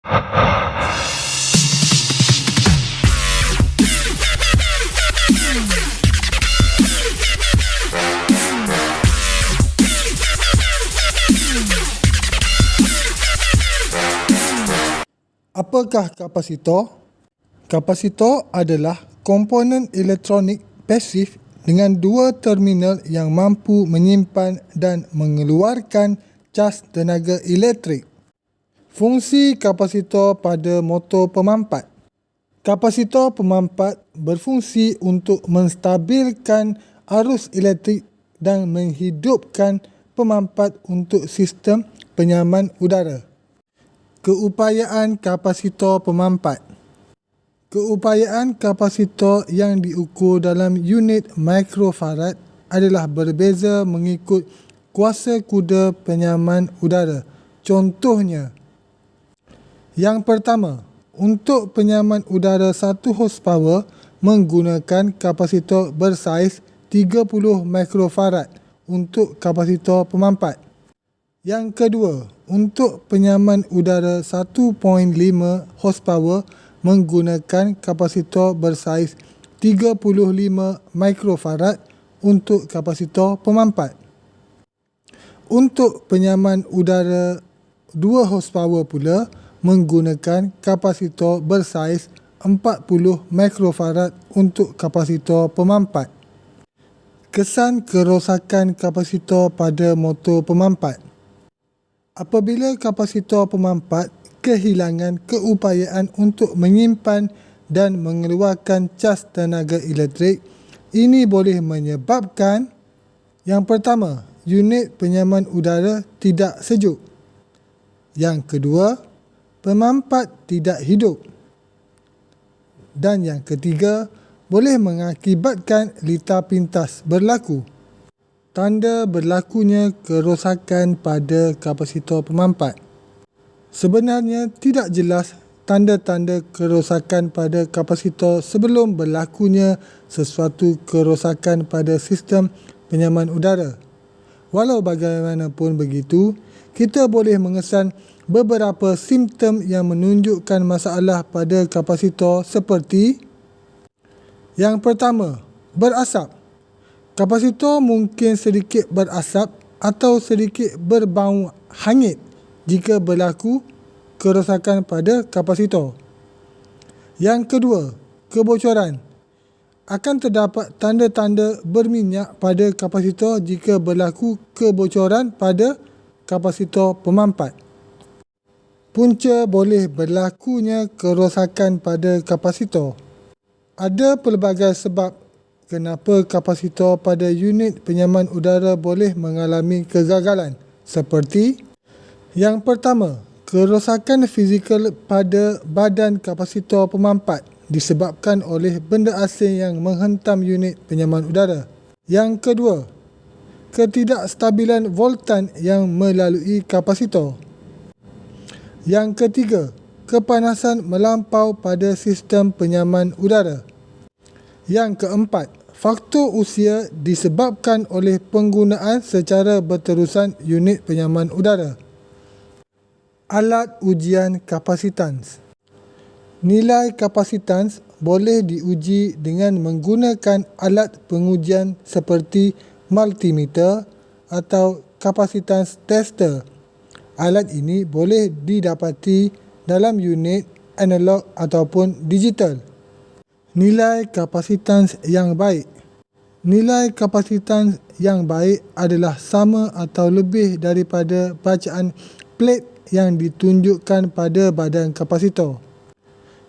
Apakah kapasitor? Kapasitor adalah komponen elektronik pasif dengan dua terminal yang mampu menyimpan dan mengeluarkan cas tenaga elektrik. Fungsi kapasitor pada motor pemampat. Kapasitor pemampat berfungsi untuk menstabilkan arus elektrik dan menghidupkan pemampat untuk sistem penyaman udara. Keupayaan kapasitor pemampat. Keupayaan kapasitor yang diukur dalam unit mikrofarad adalah berbeza mengikut kuasa kuda penyaman udara. Contohnya, yang pertama, untuk penyaman udara 1 horsepower menggunakan kapasitor bersaiz 30 mikrofarad untuk kapasitor pemampat. Yang kedua, untuk penyaman udara 1.5 horsepower menggunakan kapasitor bersaiz 35 mikrofarad untuk kapasitor pemampat. Untuk penyaman udara 2 horsepower pula menggunakan kapasitor bersaiz 40 mikrofarad untuk kapasitor pemampat. Kesan kerosakan kapasitor pada motor pemampat. Apabila kapasitor pemampat kehilangan keupayaan untuk menyimpan dan mengeluarkan cas tenaga elektrik, ini boleh menyebabkan yang pertama, unit penyaman udara tidak sejuk. Yang kedua, pemampat tidak hidup. Dan yang ketiga, boleh mengakibatkan litar pintas berlaku. Tanda berlakunya kerosakan pada kapasitor pemampat. Sebenarnya tidak jelas tanda-tanda kerosakan pada kapasitor sebelum berlakunya sesuatu kerosakan pada sistem penyaman udara. Walau bagaimanapun begitu, kita boleh mengesan beberapa simptom yang menunjukkan masalah pada kapasitor seperti: yang pertama, berasap. Kapasitor mungkin sedikit berasap atau sedikit berbau hangit jika berlaku kerosakan pada kapasitor. Yang kedua, kebocoran. Akan terdapat tanda-tanda berminyak pada kapasitor jika berlaku kebocoran pada kapasitor pemampat. Punca boleh berlakunya kerosakan pada kapasitor. Ada pelbagai sebab kenapa kapasitor pada unit penyaman udara boleh mengalami kegagalan, seperti: yang pertama, kerosakan fizikal pada badan kapasitor pemampat disebabkan oleh benda asing yang menghentam unit penyaman udara. Yang kedua, ketidakstabilan voltan yang melalui kapasitor. Yang ketiga, kepanasan melampau pada sistem penyaman udara. Yang keempat, faktor usia disebabkan oleh penggunaan secara berterusan unit penyaman udara. Alat ujian kapasitans. Nilai kapasitans boleh diuji dengan menggunakan alat pengujian seperti multimeter atau kapasitans tester. Alat ini boleh didapati dalam unit analog ataupun digital. Nilai kapasitans yang baik. Nilai kapasitans yang baik adalah sama atau lebih daripada bacaan plate yang ditunjukkan pada badan kapasitor.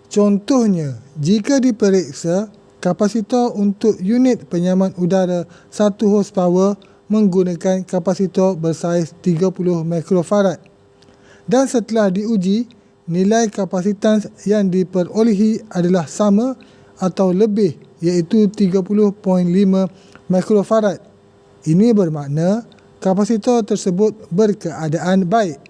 Contohnya, jika diperiksa, kapasitor untuk unit penyaman udara 1 horsepower menggunakan kapasitor bersaiz 30 mikrofarad. Dan setelah diuji, nilai kapasitans yang diperolehi adalah sama atau lebih, iaitu 30.5 mikrofarad. Ini bermakna kapasitor tersebut berkeadaan baik.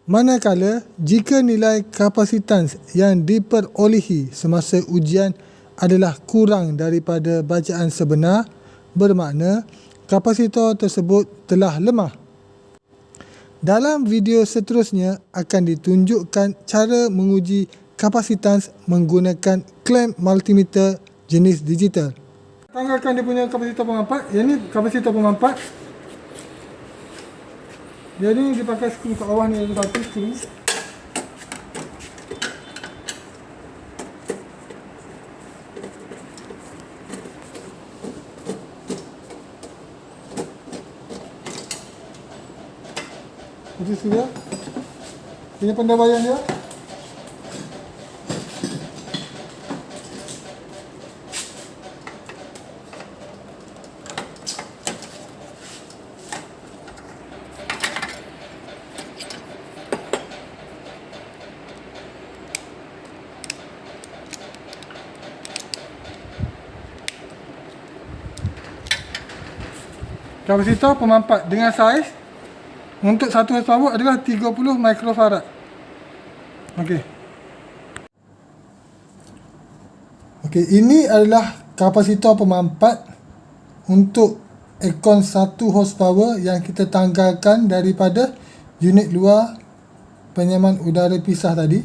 Manakala, jika nilai kapasitans yang diperolehi semasa ujian adalah kurang daripada bacaan sebenar, bermakna kapasitor tersebut telah lemah. Dalam video seterusnya akan ditunjukkan cara menguji kapasitans menggunakan clamp multimeter jenis digital. Tanggalkan dia punya kapasitor pemampat. Yang ni kapasitor pemampat. Jadi dia pakai skru kat bawah ni, ada satu skru. Itu sudah. Ini pendabaian dia. Kapasitor pemampat dengan saiz untuk 1 horsepower adalah 30 microfarad. Okey. Okey, ini adalah kapasitor pemampat untuk aircon 1 horsepower yang kita tanggalkan daripada unit luar penyaman udara pisah tadi.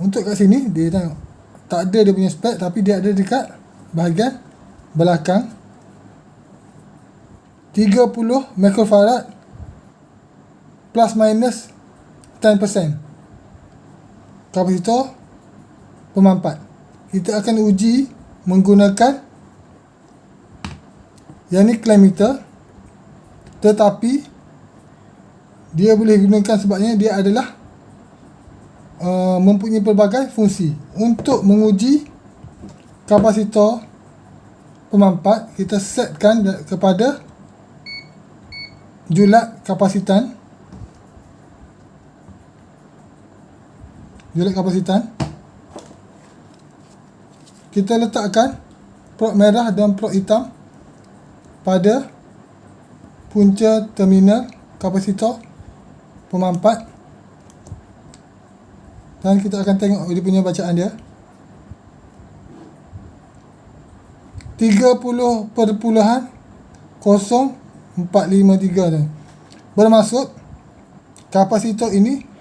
Untuk kat sini dia tengok tak ada dia punya spek, tapi dia ada dekat bahagian belakang 30 microfarad plus minus 10% kapasitor pemampat. Kita akan uji menggunakan yang ni clamp meter, tetapi dia boleh gunakan sebabnya dia adalah mempunyai pelbagai fungsi. Untuk menguji kapasitor pemampat, kita setkan kepada julat kapasitan. Kita letakkan prod merah dan prod hitam pada punca terminal kapasitor pemampat, dan kita akan tengok dia punya bacaan dia. 30.0453 tu. Bermaksud kapasitor ini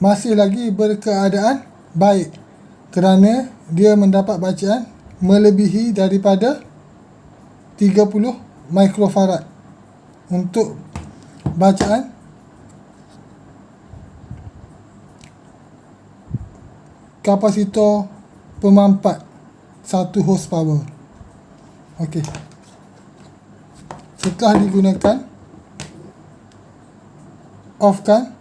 masih lagi berkeadaan baik kerana dia mendapat bacaan melebihi daripada 30 microfarad untuk bacaan kapasitor pemampat 1 horsepower. Okey. Setelah digunakan, off-kan.